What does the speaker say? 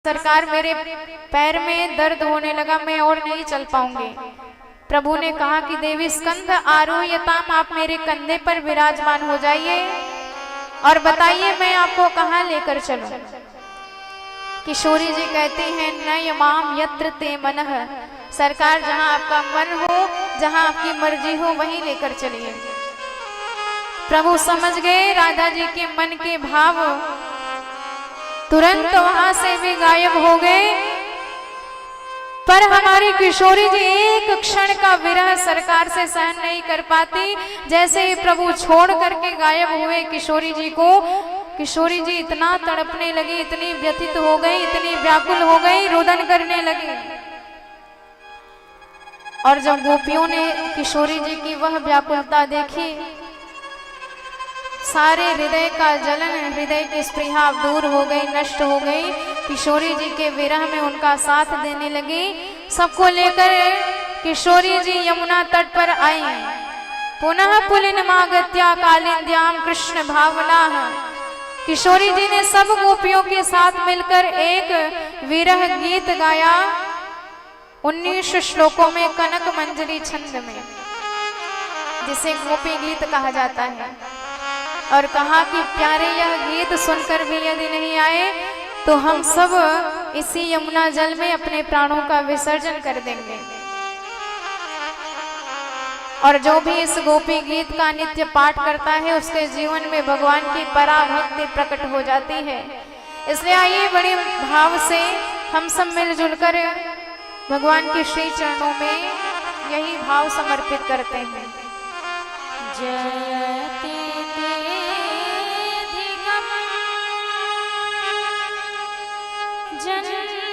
सरकार मेरे पैर में दर्द होने लगा, मैं और नहीं चल पाऊंगी। प्रभु ने कहा कि देवी स्कंद आरोह्यताम, आप मेरे कंधे पर विराजमान हो जाइए और बताइए मैं आपको कहाँ लेकर चलूं। किशोरी जी कहती हैं न यमाम यत्र ते मनः, सरकार जहां आपका मन हो, जहां आपकी मर्जी हो वहीं लेकर चलिए। प्रभु समझ गए राधा जी के मन के भाव, तुरंत वहां से भी गायब हो गए। पर हमारी किशोरी जी एक क्षण का विरह सरकार से सहन नहीं कर पाती। जैसे ही प्रभु छोड़ करके गायब हुए किशोरी जी को, किशोरी जी इतना तड़पने लगी, इतनी व्यथित हो गई, इतनी व्याकुल हो गई, रुदन करने लगी। और जब गोपियों ने किशोरी जी की वह व्याकुलता देखी, सारे हृदय का जलन, हृदय की स्पृहा दूर हो गई, नष्ट हो गई। किशोरी जी के विरह में उनका साथ देने लगी। सबको लेकर किशोरी जी यमुना तट पर आई। पुनः पुलिनमागत्या कालिंद्याम कृष्ण भावना। किशोरी जी ने सब गोपियों के साथ मिलकर एक विरह गीत गाया 19 श्लोकों में, कनक मंजरी छंद में, जिसे गोपी गीत कहा जाता है। और कहा कि प्यारे यह गीत सुनकर भी यदि नहीं आए तो हम सब इसी यमुना जल में अपने प्राणों का विसर्जन कर देंगे। और जो भी इस गोपी गीत का नित्य पाठ करता है उसके जीवन में भगवान की पराभक्ति प्रकट हो जाती है। इसलिए आइए बड़े भाव से हम सब मिलजुल कर भगवान के श्री चरणों में यही भाव समर्पित करते हैं। जय जन